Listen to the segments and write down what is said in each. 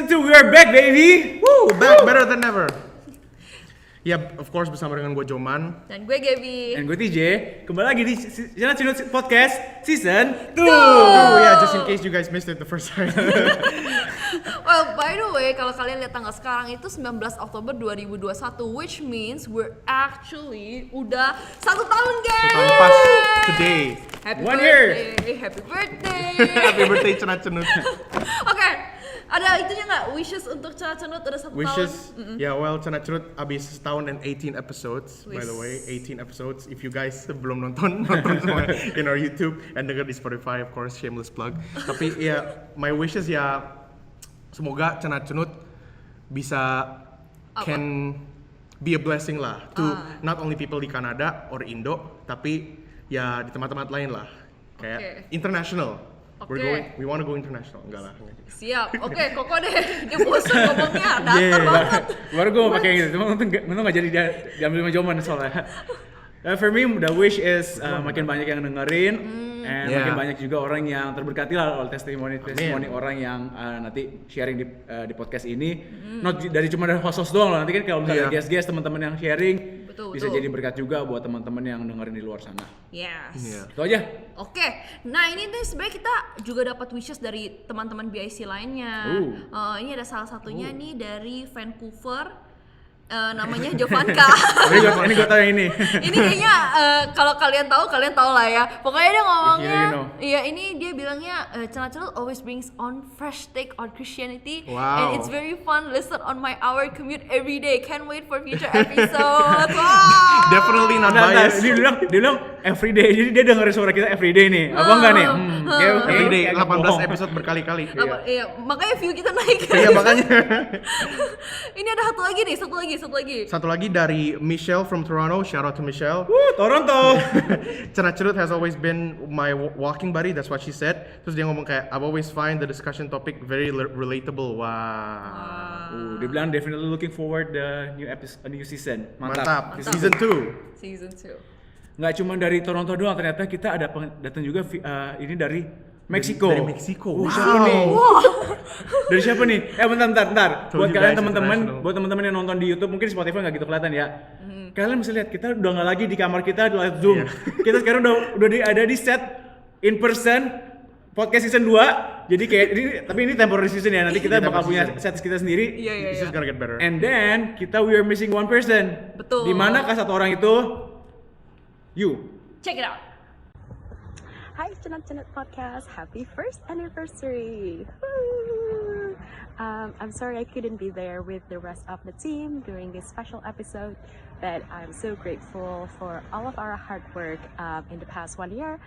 Season 2, we are back, baby! Woo, back better than ever. Ya, of course bersama dengan gue Joman. Dan gue Gaby. Dan gue TJ. Kembali lagi di Channel Cinut Podcast Season 2. Yeah, just in case you guys missed it the first time. Well, by the way, kalau kalian lihat tanggal sekarang itu 19 Oktober 2021, which means we're actually udah 1 tahun, guys! Tahun pas today. Happy 1 year. birthday! Happy birthday! Happy birthday cenut-cenut. Oke, ada itunya nggak? Wishes untuk cenut udah 1 tahun? Wishes, yeah, well, cenut-cenut abis setahun and 18 episodes, by the way, Wis. 18 episodes. If you guys belum nonton semua in our YouTube and denger di Spotify, of course, shameless plug. Tapi ya, my wishes ya, semoga cenut-cenut bisa can be a blessing lah to not only people di Kanada or Indo, tapi ya di tempat-tempat lain lah, kayak international. We wanna go international, enggak lah. Siap, oke, Koko deh, dia bosan ngomongnya, datar banget. Baru gue mau pakai yang gitu, cuma untung gak jadi diambil sama Joman soalnya. For me, the wish is makin banyak yang dengerin, and makin banyak juga orang yang terberkati lah oleh testimoni orang yang nanti sharing di podcast ini. Not dari cuma dari host doang loh, nanti kan kalau misalnya guest teman-teman yang sharing bisa jadi berkat juga buat teman-teman yang dengerin di luar sana. Yes. Itu aja. Oke, nah ini nih sebenarnya kita juga dapat wishes dari teman-teman BIC lainnya. Ini ada salah satunya nih dari Vancouver. Namanya Jovanka. Ini gue tahu yang ini. Ini kayaknya kalau kalian tahu lah ya. Pokoknya dia ngomongnya, You know. iya ini dia bilangnya Cenut always brings on fresh take on Christianity, Wow. and it's very fun. Listen on my hour commute every day. Can't wait for future episodes. Wow. Definitely not Nah, biased. dia bilang every day, jadi dia dengerin suara kita every day nih. Apa enggak nih? Every day, Kayak 18 bohong. episode berkali-kali. Iya, makanya view kita naik. Iya, makanya. Ini ada satu lagi. Satu lagi dari Michelle from Toronto. Shout out to Michelle. Toronto. Cenut has always been my walking buddy. That's what she said. Terus dia ngomong kayak, I've always find the discussion topic very relatable. Wow. Dia bilang definitely looking forward the new season. Mantap. Season 2. Season 2. Nggak cuma dari Toronto doang, ternyata kita ada datang juga ini dari Meksiko. Dari Meksiko. Siapa nih? Dari siapa nih? Bentar. Told Buat you kalian guys, teman-teman, international. buat teman-teman yang nonton di YouTube, mungkin di Spotify nggak gitu kelihatan ya. Kalian bisa lihat kita udah nggak lagi di kamar kita di live Zoom. Kita sekarang udah ada di set in person podcast season 2. Jadi kayak tapi ini temporary season ya. Nanti kita bakal punya set kita sendiri. Iya. This is gonna get better. And then we are missing one person. Betul. Di mana satu orang itu? You. Check it out. Hi, Cenut Podcast. Happy first anniversary. Woo! I'm sorry I couldn't be there with the rest of the team during this special episode, but I'm so grateful for all of our hard work in the past 1 year,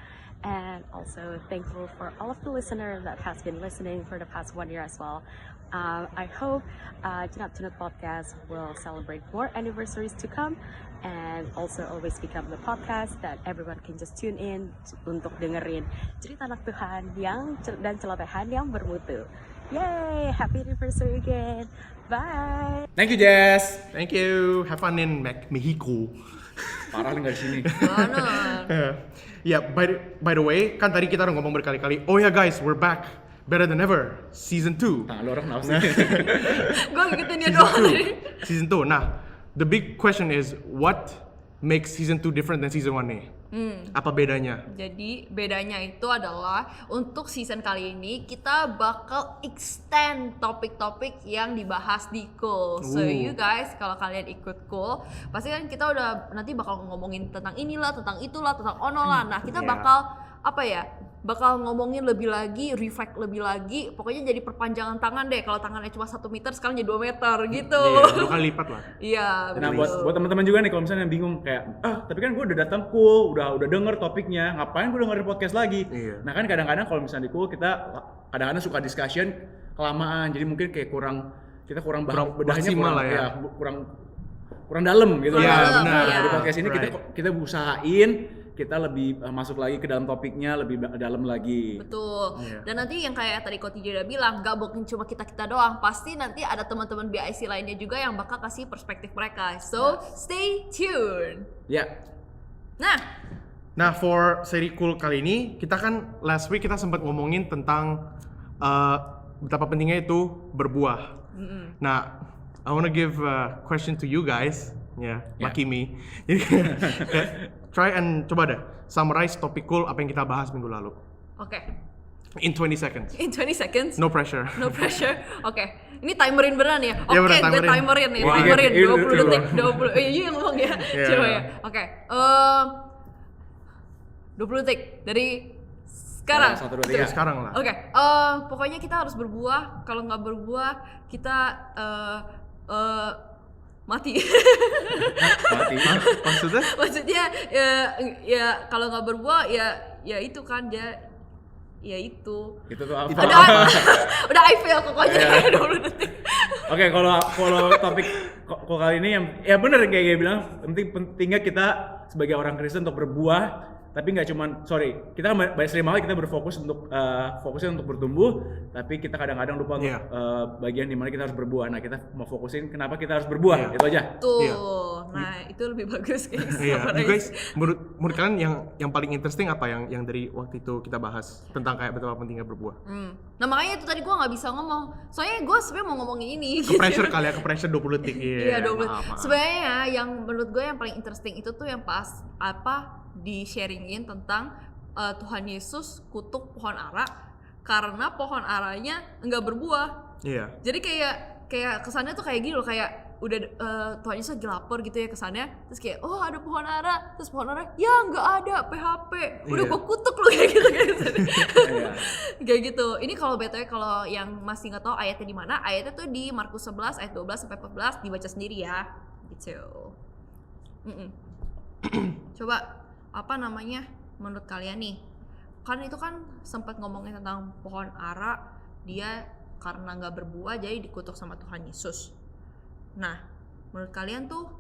and also thankful for all of the listeners that has been listening for the past 1 year as well. I hope Cenut Podcast will celebrate more anniversaries to come, and also always become the podcast that everyone can just tune in untuk dengerin cerita anak Tuhan dan celotehan yang bermutu. Yay! Happy anniversary again. Bye. Thank you, Jess. Thank you. Have fun in Mexico. Parah nih nggak di sini. Mana? Ya, by the way, kan tadi kita udah ngomong berkali-kali. Oh ya guys, we're back. Better than ever. Season 2. Tangan lu orang kenapa sih? Gue ngikutin dia doang tadi. Season 2. Nah, the big question is, what makes season 2 different than season 1 nih? Apa bedanya? Jadi bedanya itu adalah untuk season kali ini kita bakal extend topik-topik yang dibahas di Cool. So you guys kalau kalian ikut Cool, pasti kan kita udah nanti bakal ngomongin tentang inilah, tentang itulah, tentang ono lah. Nah kita bakal bakal ngomongin lebih lagi, reflect lebih lagi, pokoknya jadi perpanjangan tangan deh. Kalau tangannya cuma 1 meter, sekarang jadi 2 meter gitu. Iya, 2 kali lipat lah. Iya. Nah betul. buat teman-teman juga nih kalau misalnya yang bingung kayak tapi kan gue udah datang Cool, udah denger topiknya, ngapain gue dengerin podcast lagi? Iya. Nah kan kadang-kadang kalau misalnya di Cool kita kadang-kadang suka discussion kelamaan, jadi mungkin kayak kurang bedahnya maksimal lah ya. kurang dalam gitu. Iya, kan. benar. Nah, di podcast ini Right. kita usahain kita lebih masuk lagi ke dalam topiknya, lebih dalam lagi. Betul. Iya. Dan nanti yang kayak tadi Koti udah bilang, gak mungkin cuma kita doang. Pasti nanti ada teman-teman BIC lainnya juga yang bakal kasih perspektif mereka. So, stay tuned. Ya. Nah, for seri Cool kali ini, kita kan last week kita sempat ngomongin tentang betapa pentingnya itu berbuah. Nah, I wanna give a question to you guys. Lucky me. Jadi try and coba deh summarize topik cool apa yang kita bahas minggu lalu. Oke. In 20 seconds. In 20 seconds. No pressure. No pressure. Oke. Ini timerin beneran ya? Iya, Oke, beneran, gue timerin. timerin nih. Wah, Timerin iya, 20 detik. iya. 20. Iya yang ngomong ya. Iya. Coba ya. Oke. 20 detik dari sekarang. Ya, 1, 2, 3. Ya, sekarang lah. Oke, pokoknya kita harus berbuah. Kalau nggak berbuah, kita mati. Mati. Maksudnya? Maksudnya ya kalau nggak berbuah ya itu kan dia ya itu. Itu tuh apa? Udah I fail pokoknya 20 detik. Oke, kalau topik kok kali ini yang ya bener kayak bilang pentingnya kita sebagai orang Kristen untuk berbuah, tapi nggak cuman kita kan banyak sering banget kita berfokus untuk fokusnya untuk bertumbuh, tapi kita kadang-kadang lupa untuk bagian dimana kita harus berbuah. Nah, kita mau fokusin kenapa kita harus berbuah, itu aja. Tuh, Iya. nah itu lebih bagus guys. Iya, you guys, menurut kalian yang paling interesting apa yang dari waktu itu kita bahas tentang kayak betapa pentingnya berbuah? Nah makanya itu tadi gue nggak bisa ngomong, soalnya gue sebenarnya mau ngomongin ini. Ke pressure kali ya, ke pressure 20 detik. Iya, 20. Maaf. Sebenarnya yang menurut gue yang paling interesting itu tuh yang pas di-sharingin tentang Tuhan Yesus kutuk pohon ara karena pohon aranya enggak berbuah. Iya. Jadi kayak kesannya tuh kayak gini loh, kayak udah Tuhan Yesus lagi lapar gitu ya kesannya, terus kayak oh ada pohon ara, terus pohon ara ya nggak ada PHP, udah gua kutuk lu kayak gitu kayak gitu. Ini kalau BTW kalau yang masih nggak tahu ayatnya di mana, ayatnya tuh di Markus 11 ayat 12 sampai 14, dibaca sendiri ya gitu. Coba apa namanya menurut kalian nih, kan itu kan sempat ngomongin tentang pohon ara dia karena nggak berbuah jadi dikutuk sama Tuhan Yesus. Nah menurut kalian tuh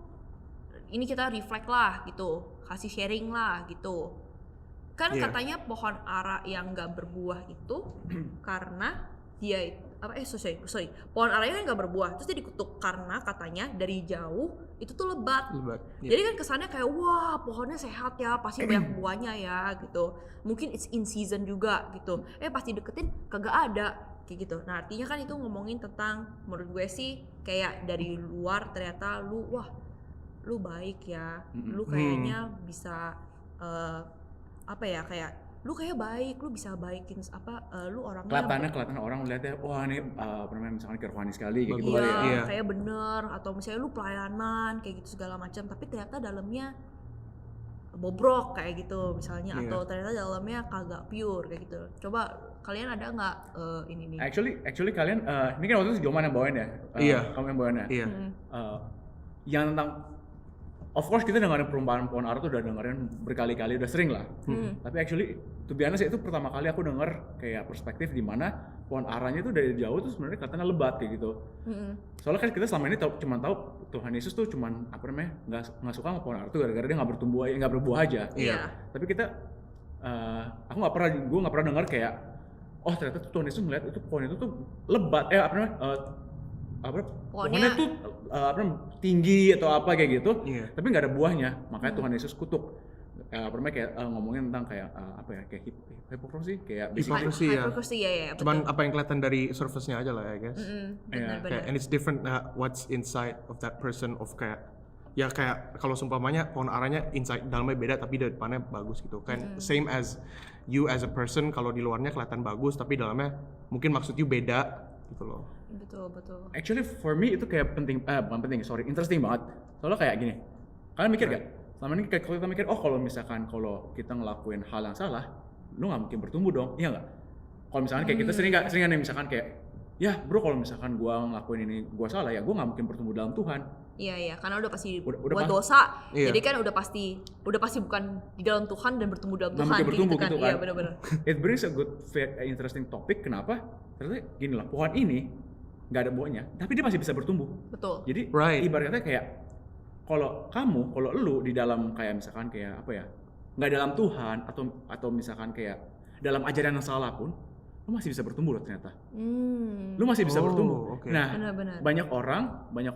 ini kita reflect lah gitu, kasih sharing lah gitu kan. Katanya pohon ara yang nggak berbuah itu karena dia pohon aranya nggak berbuah terus dia dikutuk karena katanya dari jauh itu tuh lebat. Jadi kan kesannya kayak wah pohonnya sehat ya, pasti banyak buahnya ya gitu, mungkin it's in season juga gitu, pasti deketin kagak ada kayak gitu. Nah artinya kan itu ngomongin tentang, menurut gue sih kayak dari luar ternyata lu baik ya, lu kayaknya bisa kayak lu kayak baik, lu bisa baikin lu orangnya Kelihatan orang melihatnya wah ini misalkan kayak rohani sekali kayak gitu iya, kali ya. iya, kayak bener, atau misalnya lu pelayanan kayak gitu segala macam, tapi ternyata dalamnya bobrok kayak gitu misalnya, atau ternyata dalamnya kagak pure kayak gitu. Coba kalian ada nggak ini nih? Actually kalian ini kan waktu itu Joman yang bawain ya. Iya. Kamu yang bawain ya. Iya. Yang tentang, of course kita dengerin perumpamaan pohon ara tuh udah dengerin berkali-kali, udah sering lah. Tapi actually to be honest itu pertama kali aku denger kayak perspektif di mana pohon aranya tuh dari jauh tuh sebenarnya kelihatannya lebat kayak gitu. Soalnya kan kita selama ini cuma tahu Tuhan Yesus tuh cuman nggak suka sama pohon ara tuh gara-gara dia nggak berbuah aja. Iya. Tapi kita gue nggak pernah dengar kayak oh ternyata Tuhan Yesus ngeliat itu pohon itu tuh lebat pohonnya tuh tinggi atau apa kayak gitu, tapi nggak ada buahnya, makanya Tuhan Yesus kutuk. Ngomongin tentang kayak kayak hipokrasi, kayak Hipokrasi ya. Cuman apa yang kelihatan dari surface-nya aja lah, I guess. Benar. And it's different what's inside of that person, of kayak kalau seumpamanya pohon aranya inside dalamnya beda tapi di depannya bagus gitu kan. Same as you as a person, kalau di luarnya kelihatan bagus tapi dalamnya mungkin maksud you beda gitu loh. Betul. Actually for me itu kayak interesting banget. Soalnya kayak gini, kalian mikir gak? Selama ini kalau kita mikir, kalau kita ngelakuin hal yang salah, lu nggak mungkin bertumbuh dong, iya nggak? Kalau misalkan kayak kita seringan nih misalkan kayak, ya bro kalau misalkan gua ngelakuin ini gua salah ya, gua nggak mungkin bertumbuh dalam Tuhan. Iya, karena udah pasti udah buat dosa. Jadi kan udah pasti bukan di dalam Tuhan dan bertumbuh dalam Tuhan gitu kan. Iya, benar-benar. It brings a good interesting topic. Kenapa? Ternyata gini lah, pohon ini nggak ada buahnya, tapi dia masih bisa bertumbuh. Betul. Jadi ibaratnya kayak kalau lu di dalam kayak misalkan kayak nggak dalam Tuhan atau misalkan kayak dalam ajaran yang salah pun, lu masih bisa bertumbuh loh ternyata. Lu masih bisa bertumbuh. Okay. Nah, benar. banyak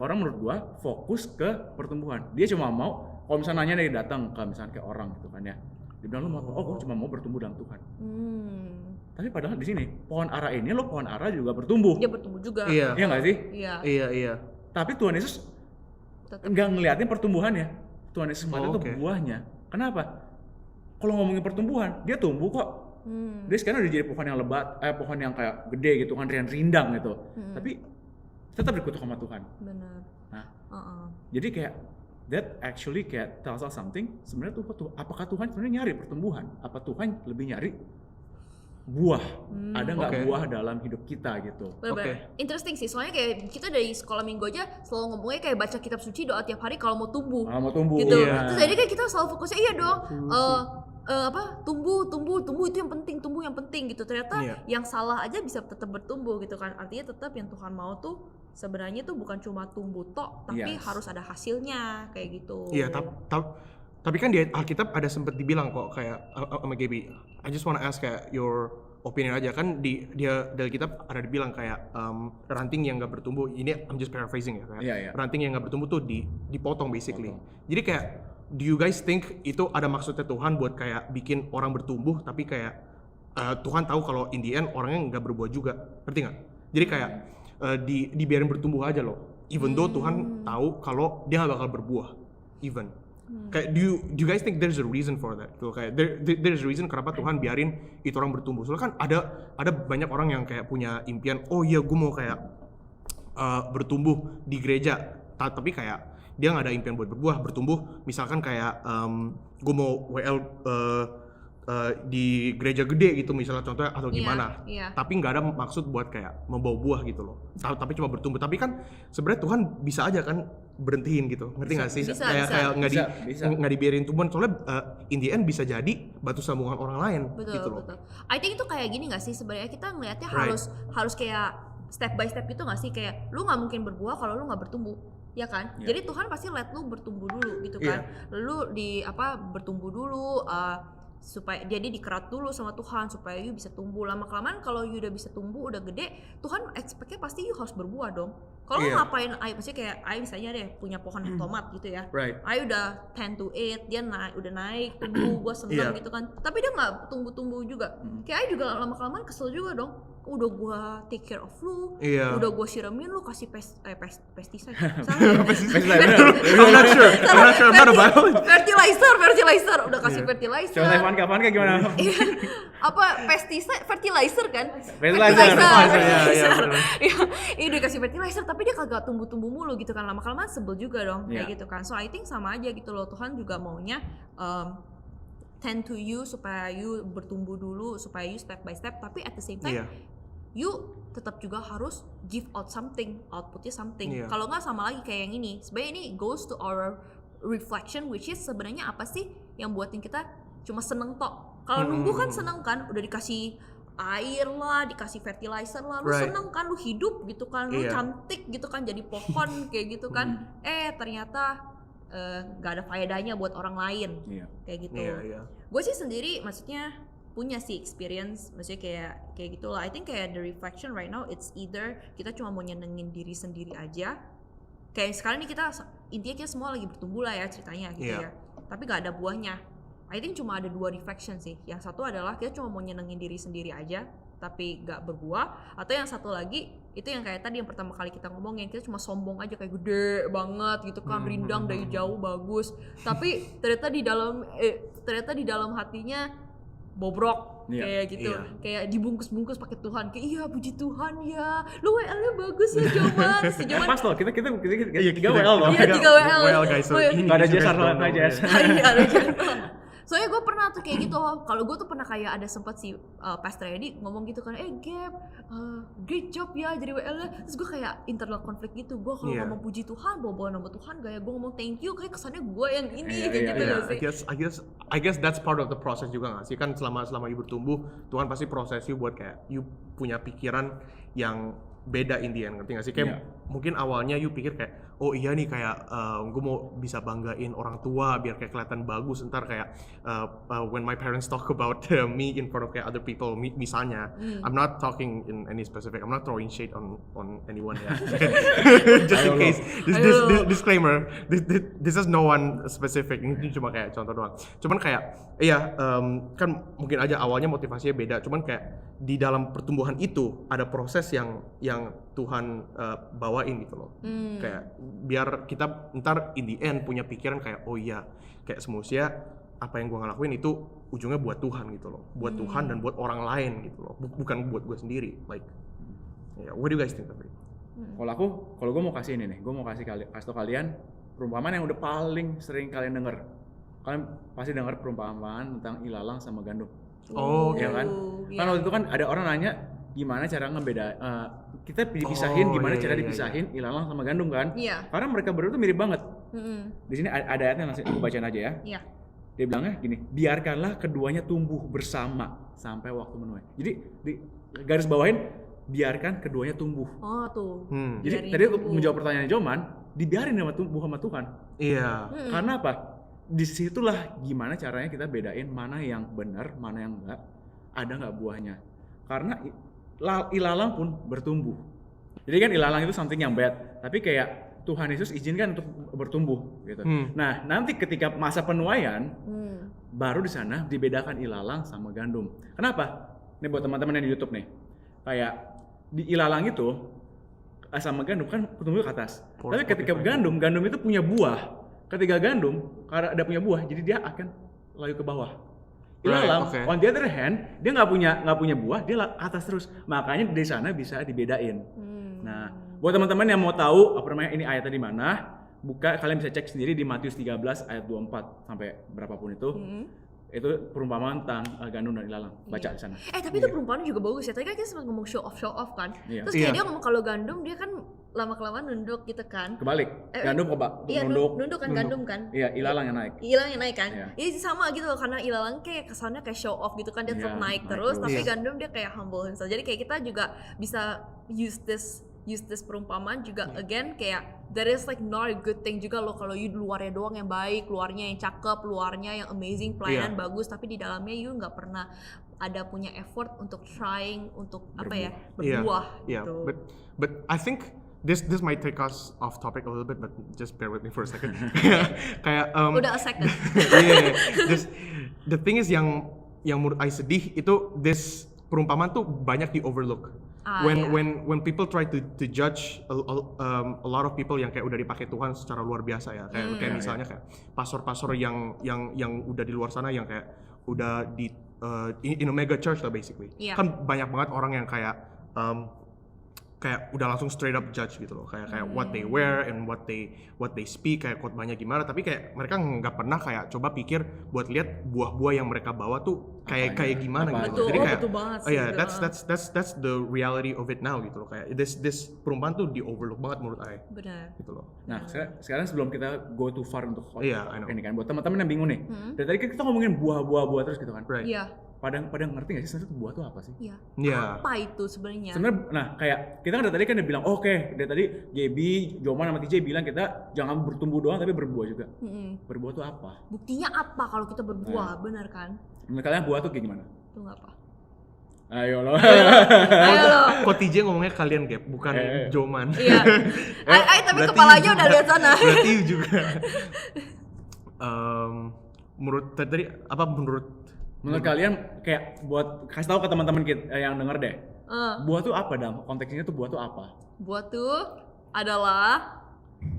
orang menurut gua fokus ke pertumbuhan. Dia cuma mau, kalau misalnya nanya dari datang ke misalnya kayak orang gitu kan ya, dia bilang lu mau apa? Gua cuma mau bertumbuh dalam Tuhan. Tapi padahal di sini pohon ara ini lo pohon ara juga bertumbuh. Dia bertumbuh juga. Iya. Iya nggak sih? Iya. Tapi Tuhan Yesus Tetap. nggak ngeliatin pertumbuhannya. Tuhan Yesus melihat itu oke. buahnya. Kenapa? Kalau ngomongin pertumbuhan, dia tumbuh kok. Dia sekarang udah jadi pohon yang lebat, pohon yang kayak gede gitu kan, rindang gitu. Tapi tetap dikutuk sama Tuhan. Benar. Nah, jadi kayak that actually kayak tells us something. Sebenarnya tuh apakah Tuhan sebenarnya nyari pertumbuhan? Apa Tuhan lebih nyari buah? Ada nggak Oke. buah dalam hidup kita gitu? Benar-benar. Interesting sih, soalnya kayak kita dari sekolah minggu aja selalu ngomongnya kayak baca kitab suci, doa tiap hari kalau mau tumbuh. Mau tumbuh. Gitu. Iya. Terus jadi kayak kita selalu fokusnya iya dong. Tumbuh itu yang penting gitu. Ternyata Iya. yang salah aja bisa tetap bertumbuh gitu kan. Artinya tetap yang Tuhan mau tuh sebenarnya tuh bukan cuma tumbuh tok, tapi Yes. harus ada hasilnya kayak gitu. Iya, tapi kan di Alkitab ada sempat dibilang kok kayak sama Gaby, I just wanna ask kayak your opinion aja kan dia dari kitab ada dibilang kayak ranting yang nggak bertumbuh, ini I'm just paraphrasing ya kayak Iya. ranting yang nggak bertumbuh tuh dipotong basically. Potong. Jadi kayak do you guys think itu ada maksudnya Tuhan buat kayak bikin orang bertumbuh tapi kayak Tuhan tahu kalau in the end orangnya nggak berbuah juga, ngerti nggak? Jadi kayak dibiarin bertumbuh aja loh, even though Tuhan tahu kalau dia nggak bakal berbuah, even. Kayak do you guys think there's a reason for that? Tuh kayak there's a reason kenapa Tuhan biarin itu orang bertumbuh. Soalnya kan ada banyak orang yang kayak punya impian, oh iya gue mau kayak bertumbuh di gereja, tapi kayak dia nggak ada impian buat bertumbuh. Misalkan kayak gue mau WL di gereja gede gitu misalnya contohnya atau gimana. Iya. Tapi nggak ada maksud buat kayak membawa buah gitu loh. Tapi cuma bertumbuh. Tapi kan sebenarnya Tuhan bisa aja kan berhentiin gitu, ngerti nggak sih? Bisa. Kayak Bisa. nggak dibiarin tumbuhan, soalnya in the end bisa jadi batu sambungan orang lain. Betul, gitu loh. betul. I think itu kayak gini nggak sih sebenarnya kita ngelihatnya Right. harus kayak step by step gitu nggak sih, kayak lu nggak mungkin berbuah kalau lu nggak bertumbuh, ya kan? Yeah. Jadi Tuhan pasti let lu bertumbuh dulu gitu kan. Lu bertumbuh dulu supaya jadi dikerat dulu sama Tuhan supaya you bisa tumbuh. Lama kelamaan kalau you udah bisa tumbuh udah gede, Tuhan expect-nya pasti you harus berbuah dong. Kalau Iya. ngapain, maksudnya kayak misalnya deh punya pohon tomat gitu ya. Right. Udah 10 to 8, dia udah naik, tumbuh, gue seneng Iya. gitu kan. Tapi dia nggak tumbuh-tumbuh juga. Kayak juga lama-kelamaan kesel juga dong. Udah gue take care of lu, Iya. udah gue siramin lu kasih pesticide. I'm not sure. I'm not a biologist. Fertilizer, udah kasih Iya. fertilizer. Coba Evan kayak gimana? Iya. Apa pesticide, fertilizer kan? Fertilizer. Iya, bener. Iya, ini udah kasih fertilizer tapi dia kagak tumbuh-tumbuh mulu gitu kan. Lama-kelamaan sebel juga dong kayak Iya. gitu kan. So I think sama aja gitu loh, Tuhan juga maunya tend to you supaya you bertumbuh dulu, supaya you step by step, tapi at the same time Iya. you tetap juga harus give out something, outputnya something. Iya. Kalau nggak sama lagi kayak yang ini. Sebenarnya ini goes to our reflection, which is sebenarnya apa sih yang buatin kita cuma seneng tok. Kalau nunggu kan seneng kan, udah dikasih air lah, dikasih fertilizer lah, lu Right. seneng kan, lu hidup gitu kan, lu Iya. cantik gitu kan, jadi pohon kayak gitu kan. Ternyata nggak ada faedahnya buat orang lain Iya. kayak gitu. Iya. Gue sih sendiri maksudnya punya sih experience, maksudnya kayak gitulah. I think kayak the reflection right now it's either kita cuma mau nyenengin diri sendiri aja. Kayak sekarang nih intinya kita semua lagi bertumbuh lah ya ceritanya gitu Iya. ya. Tapi gak ada buahnya. I think cuma ada 2 reflection sih. Yang satu adalah kita cuma mau nyenengin diri sendiri aja tapi gak berbuah, atau yang satu lagi itu yang kayak tadi yang pertama kali kita ngomongin, kita cuma sombong aja kayak gede banget gitu kan, rindang dari jauh bagus, tapi ternyata di dalam hatinya bobrok. Iya. Kayak gitu, Iya. kayak dibungkus-bungkus pakai Tuhan, kayak iya puji Tuhan ya, lu WL-nya bagus ya Joman, si Joman. Pas loh, kita Iya, 3 WL loh. Iya, 3 WL. WL guys. So Oh, iya. ini Nggak ada you guys jasa, don't nggak know, jasa. yeah. Ada jantung. Soalnya gue pernah tuh kayak gitu. Kalau gue tuh pernah kayak ada sempat si Pastor Edi ngomong gitu kan, Gap, great job ya jadi WL-nya. Terus gue kayak internal konflik gitu. Gue kalau Iya. ngomong puji Tuhan, bawa nama Tuhan, gaya gue ngomong thank you, kayak kesannya gue yang ini Iya, kayak iya, gitu iya. gak sih? I guess that's part of the process juga nggak sih, kan selama you bertumbuh Tuhan pasti proses you buat kayak you punya pikiran yang beda in the end, ngerti nggak sih? Kayak mungkin awalnya you pikir kayak oh iya nih kayak gue mau bisa banggain orang tua biar kayak kelihatan bagus ntar kayak when my parents talk about me in front of kayak other people misalnya I'm not talking in any specific, I'm not throwing shade on anyone ya. Just in case this disclaimer this is no one specific, ini cuma kayak contoh doang. Cuman kayak iya kan mungkin aja awalnya motivasinya beda, cuman kayak di dalam pertumbuhan itu ada proses yang Tuhan bawain gitu loh. Kayak biar kita ntar in the end punya pikiran kayak oh iya kayak semua apa yang gue ngelakuin itu ujungnya buat Tuhan gitu loh, buat Tuhan dan buat orang lain gitu loh, bukan buat gue sendiri. Like what do you guys think of it? Kalau gue mau kasih ini nih, gue mau kasih tau kalian perumpamaan yang udah paling sering kalian denger. Kalian pasti denger perumpamaan tentang ilalang sama gandum. Oh, ya kan? Kan waktu itu kan ada orang nanya gimana cara kita dipisahin, gimana cara dipisahin ilalang sama gandum kan? Iya. Karena mereka berdua tuh mirip banget. Di sini ada ayatnya, langsung aku bacain aja ya. Iya. Dia bilangnya gini, biarkanlah keduanya tumbuh bersama sampai waktu menuai. Jadi di garis bawahin, biarkan keduanya tumbuh. Oh tuh. Jadi tadi untuk menjawab pertanyaan Joman, dibiarin tumbuh sama Tuhan. Iya. Karena apa? Disitulah gimana caranya kita bedain mana yang benar, mana yang enggak, ada nggak buahnya. Karena ilalang pun bertumbuh. Jadi kan ilalang itu something yang bad, tapi kayak Tuhan Yesus izinkan untuk bertumbuh gitu. Nah, nanti ketika masa penuaian, baru di sana dibedakan ilalang sama gandum. Kenapa? Ini buat teman-teman yang di YouTube nih. Kayak di ilalang itu sama gandum kan bertumbuh ke atas. Tapi ketika gandum itu punya buah. Ketika gandum karena ada punya buah, jadi dia akan layu ke bawah. Ilalang, on the other hand, dia nggak punya buah, dia atas terus. Makanya dari sana bisa dibedain. Nah, buat teman-teman yang mau tahu ini ayatnya di mana, kalian bisa cek sendiri di Matius 13 ayat 24 sampai berapapun itu. Itu perumpamaan tentang gandum dan ilalang. Baca di sana. Tapi itu perumpamaan juga bagus ya. Tadi kan kita sempat ngomong show off kan. Terus kayak dia ngomong kalau gandum dia kan lama-kelamaan nunduk gitu kan. Kebalik. Gandum nunduk kan gandum kan. Iya, ilalang yang naik. Ilalang yang naik kan. Ini sama gitu loh, karena ilalang kayak kesannya kayak show off gitu kan, dia tetap naik terus, tapi gandum dia kayak humble himself. Jadi kayak kita juga bisa use this perumpamaan juga again kayak that is like not a good thing juga loh kalau you luarnya doang yang baik, luarnya yang cakep, luarnya yang amazing, pelayanan bagus, tapi di dalamnya you nggak pernah ada punya effort untuk trying untuk berbuah gitu. But I think this might take us off topic a little bit, but just bear with me for a second. Kayak udah a second. The thing is yang menurut I sedih itu this perumpamaan tuh banyak di overlook. When people try to judge a lot of people yang kayak udah dipakai Tuhan secara luar biasa ya, kayak misalnya kayak pastor-pastor yang udah di luar sana yang kayak udah di in a mega church lah basically. Kan banyak banget orang yang kayak udah langsung straight up judge gitu loh, kayak what they wear and what they speak, kayak khotbahnya gimana, tapi kayak mereka nggak pernah kayak coba pikir buat lihat buah-buah yang mereka bawa tuh kayak gimana gitu. Jadi kayak that's the reality of it now gitu loh, kayak this perumpamaan tuh di overlook banget menurut saya. Benar. Gitu loh. Nah, sekarang sebelum kita go too far untuk ini kan buat teman-teman yang bingung nih. Dari tadi kita ngomongin buah terus gitu kan. Iya. Pada ngerti nggak sih sebenarnya buah itu apa sih? Iya. Apa itu sebenarnya? Nah kayak kita kan dari tadi kan bilang dari tadi JB, Joman sama TJ bilang kita jangan bertumbuh doang tapi berbuah juga. Berbuah itu apa? Buktinya apa kalau kita berbuah, benar kan? Menurut kalian buah tuh kayak gimana? Itu apa? Ayo lo. Kok TJ ngomongnya kalian Gap, bukan Joman. Iya. Tapi kepalanya udah lihat sana. Berarti juga. Menurut tadi apa menurut kalian kayak buat kasih tahu ke teman-teman kita yang denger deh. Buah tuh apa dong? Konteksnya tuh buah tuh apa? Buah tuh adalah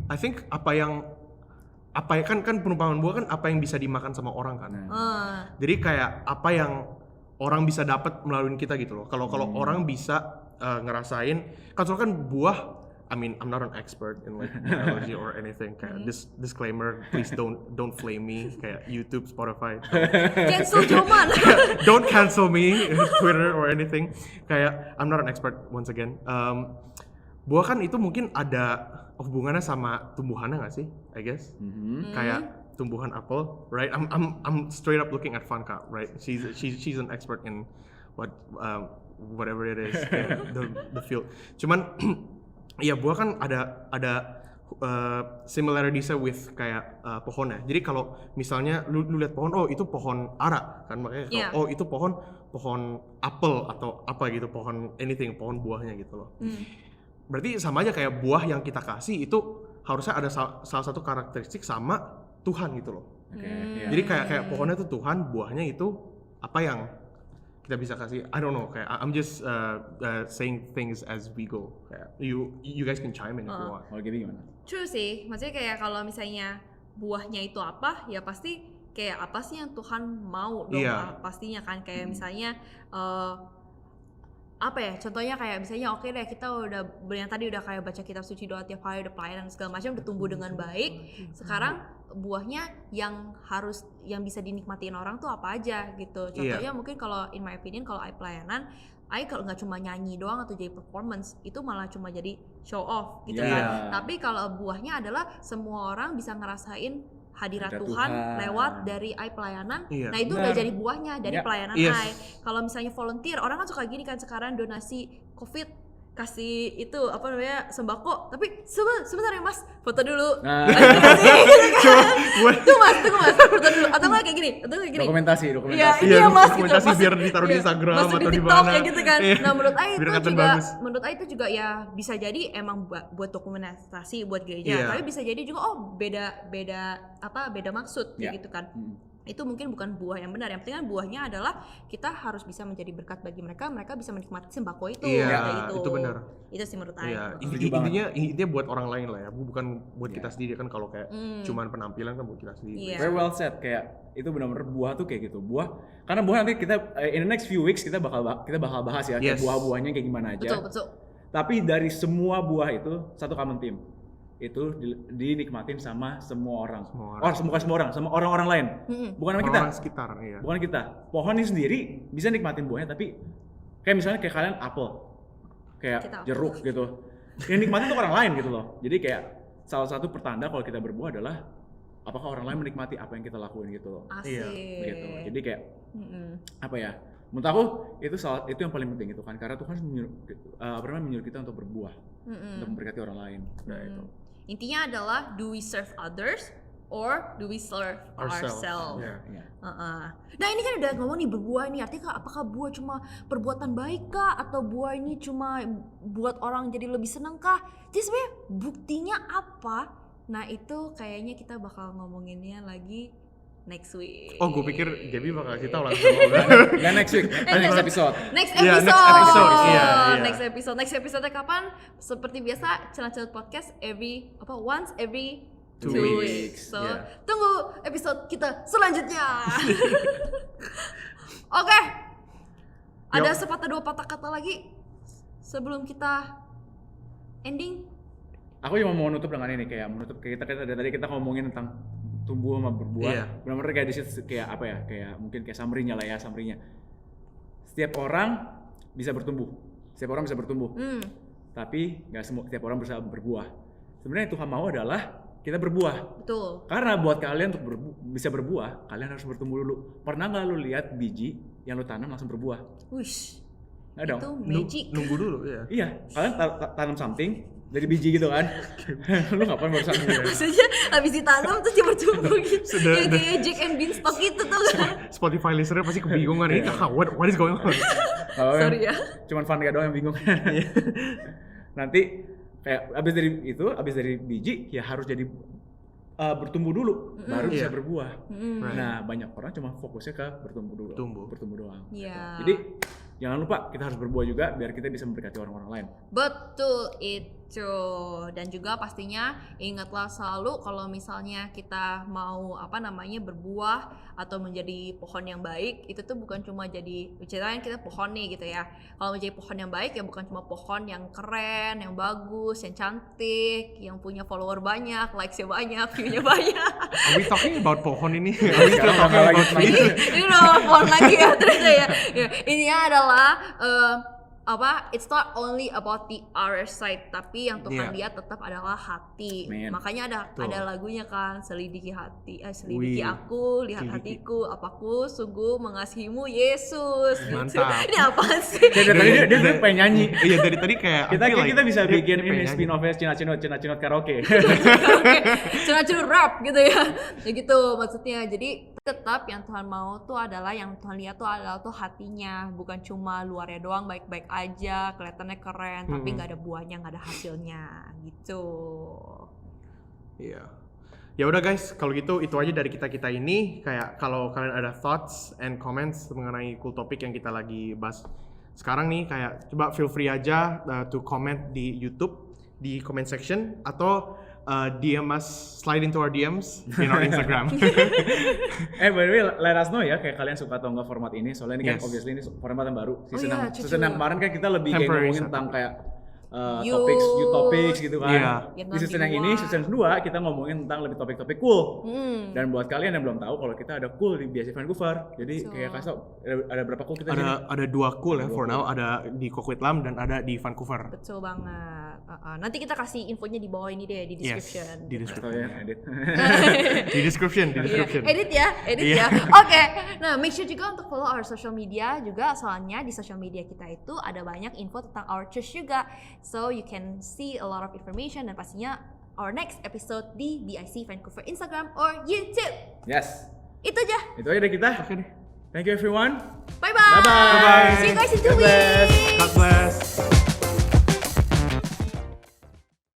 I think kan perumpamaan buah kan apa yang bisa dimakan sama orang kan. Jadi kayak apa yang orang bisa dapat melalui kita gitu loh. Kalau orang bisa ngerasain kan soalnya kan buah, I mean, I'm not an expert in like biology or anything. Kayak disclaimer, please don't flame me. Kayak YouTube, Spotify. Cancel Joman. Don't cancel me, Twitter or anything. Kayak I'm not an expert once again. Buah kan itu mungkin ada hubungannya sama tumbuhannya nggak sih? I guess. Kayak tumbuhan apel, right? I'm straight up looking at Vanka, right? She's an expert in whatever it is, the field. Cuman Iya, buah kan ada similarities with kayak pohonnya. Jadi kalau misalnya lu lihat pohon, oh itu pohon ara kan, makanya Iya. oh itu pohon apel atau apa gitu, pohon anything, pohon buahnya gitu loh. Berarti sama aja kayak buah yang kita kasih itu harusnya ada salah satu karakteristik sama Tuhan gitu loh. Oke, iya. Jadi kayak pohonnya tuh Tuhan, buahnya itu apa yang kita bisa kasih. I don't know, kayak I'm just saying things as we go. Kayak you guys can chime in if you want. Kalau gini gimana? True sih, maksudnya kayak kalau misalnya buahnya itu apa, ya pasti kayak apa sih yang Tuhan mau dong, Iya. pastinya kan kayak misalnya apa ya, contohnya kayak misalnya oke deh kita udah yang tadi udah kayak baca kitab suci, doa tiap hari, udah pelayanan segala macam, udah tumbuh dengan baik. Sekarang buahnya yang bisa dinikmatin orang tuh apa aja gitu. Contohnya mungkin kalau in my opinion kalau pelayanan, kalau nggak cuma nyanyi doang atau jadi performance, itu malah cuma jadi show off gitu kan. Tapi kalau buahnya adalah semua orang bisa ngerasain hadirat Hadirat Tuhan Tuhan. lewat dari pelayanan. Iya. Nah itu Benar. udah jadi buahnya dari Iya. pelayanan Yes. Kalau misalnya volunteer, orang kan suka gini kan sekarang donasi COVID, kasih itu apa namanya sembako, tapi sebentar ya mas, foto dulu. Nah, Tuh mas, foto dulu. Atau nggak kayak gini, dokumentasi. Iya, ini ya mas gitu. Dokumentasi Mas, biar ditaruh di iya, Instagram masuk atau di TikTok mana. kayak gitu kan. Iya. Nah menurut Ai Biar itu kelihatan juga, bagus. menurut Ai itu juga ya bisa jadi emang buat dokumentasi buat gereja, Iya. tapi bisa jadi juga beda maksud kayak Iya. gitu kan. Itu mungkin bukan buah yang benar. Yang penting kan buahnya adalah kita harus bisa menjadi berkat bagi mereka bisa menikmati sembako itu. Iya, kayak itu benar. Itu sih menurut Ai. Iya, Setuju banget. intinya buat orang lain lah ya, bukan buat Iya. kita sendiri kan. Kalau kayak cuman penampilan kan buat kita sendiri. Iya. Very well said, kayak itu benar-benar buah tuh kayak gitu. Buah, karena buah nanti kita in the next few weeks kita bakal bahas ya kayak Yes. buah-buahnya kayak gimana aja. Betul. Tapi dari semua buah itu satu common theme. Itu dinikmatin sama semua orang. Semua orang. Oh, bukan semua orang, sama orang-orang lain. Bukan sama kita. Orang sekitar, iya. Bukan kita. Pohon ini sendiri bisa nikmatin buahnya, tapi kayak misalnya kayak kalian apel, kayak Kita apel. jeruk gitu. Yang nikmatin tuh orang lain gitu loh. Jadi kayak salah satu pertanda kalau kita berbuah adalah apakah orang lain menikmati apa yang kita lakuin gitu loh. Asik. Gitu. Jadi kayak apa ya? Menurut aku itu yang paling penting itu kan, karena Tuhan menyuruh kita untuk berbuah, untuk memberkati orang lain. Nah, itu. Intinya adalah do we serve others or do we serve ourselves? Iya. Iya. Nah ini kan udah ngomong nih berbuah nih, artinya apakah buah cuma perbuatan baik kah, atau buah ini cuma buat orang jadi lebih seneng kah? Jadi sebenarnya buktinya apa? Nah itu kayaknya kita bakal ngomonginnya lagi next week. Oh, gue pikir Gaby bakal kasih tau langsung. Nggak next week, next episode. Next Iya, episode. next episode. Iya. Next episode kapan? Seperti biasa, Celah-Celah Podcast once every 2 2 weeks. weeks. So, Yeah. tunggu episode kita selanjutnya. Oke. Ada sepatah dua patah kata lagi sebelum kita ending. Aku cuma mau nutup dengan ini, kayak kita dari tadi kita ngomongin tentang tumbuh sama berbuah. Iya. Benar-benar kayak di situ kayak apa ya? Kayak mungkin kayak summary-nya lah ya, summary-nya. Setiap orang bisa bertumbuh. Tapi nggak setiap orang bisa berbuah. Sebenarnya yang Tuhan mau adalah kita berbuah. Betul. Karena buat kalian untuk bisa berbuah, kalian harus bertumbuh dulu. Pernah nggak lu lihat biji yang lu tanam langsung berbuah? Wish. Nggak dong. Itu magic. Nunggu dulu ya. Iya, kalian tanam something dari biji gitu kan. Lu ngapain barusan gitu? Maksudnya habis ditanam terus dia bertumbuh gitu. Sudah. Ya, kayak Jack and Beanstalk itu tuh kan. Spotify listener pasti kebingungan ini. What is going on? Sorry ya. Cuman Vanega doang yang bingung. Nanti kayak abis dari biji ya harus jadi bertumbuh dulu, baru bisa Iya. berbuah. Right. Nah, banyak orang cuma fokusnya ke bertumbuh dulu. Bertumbuh doang. Iya. Jadi jangan lupa kita harus berbuah juga biar kita bisa memberkati orang-orang lain. Betul itu. Dan juga pastinya ingatlah selalu kalau misalnya kita mau berbuah atau menjadi pohon yang baik, itu tuh bukan cuma jadi ceritanya kita pohon nih gitu ya. Kalau menjadi pohon yang baik ya bukan cuma pohon yang keren, yang bagus, yang cantik, yang punya follower banyak, likes-nya banyak, view-nya banyak. Are we talking about pohon ini? Sekarang bakal lagi Ini udah pohon lagi ya terus ya. Ya, ininya adalah it's not only about the other side, tapi yang Tuhan lihat tetap adalah hati. Man. Makanya ada lagunya kan, selidiki hati, Wih. selidiki aku, lihat Selidiki. hatiku, apaku sungguh mengasihimu Yesus. Gitu. Mantap. Ini apaan sih? Dari tadi dia pengen nyanyi. Iya dari tadi kayak Kita bisa dia bikin pengen ini nyanyi. spin-off-nya Cina-Cinot karaoke. Curhat rap gitu ya. Ya gitu maksudnya. Jadi tetap yang Tuhan mau tuh adalah, yang Tuhan lihat tuh adalah tuh hatinya, bukan cuma luarnya doang baik-baik aja, kelihatannya keren, tapi nggak ada buahnya, nggak ada hasilnya gitu. Iya. Ya udah guys, kalau gitu itu aja dari kita ini. Kayak kalau kalian ada thoughts and comments mengenai cool topik yang kita lagi bahas sekarang nih, kayak coba feel free aja to comment di YouTube di comment section, atau DM us, slide into our DMs in our Instagram. By the way, let us know ya, kayak kalian suka atau enggak format ini. Soalnya ini kan Yes. obviously ini format yang baru. Iya, Season yang kemarin kan kita lebih kayak Temporary ngomongin setup. tentang kayak Youth. new topics gitu kan. Iya. Di season yang ini, season 2 kita ngomongin tentang lebih topik-topik cool. Dan buat kalian yang belum tahu, kalau kita ada cool di BSC Vancouver. Jadi So. kayak kasih tau, ada berapa cool kita di sini? ada 2 cool ya for now, ada di Coquitlam dan ada di Vancouver. Betul banget. Nanti kita kasih infonya di bawah ini deh, di description. Yes, di Atau description. ya, edit. Di description, di Iya, description. edit ya. Iya. Oke. Nah, make sure juga untuk follow our social media juga, soalnya di social media kita itu ada banyak info tentang our church juga. So you can see a lot of information, dan pastinya our next episode di BIC Vancouver Instagram or YouTube. Yes. Itu aja. Itu aja dari kita. Oke deh. Thank you everyone. Bye bye. Bye-bye. See you guys in 2 God bless. weeks.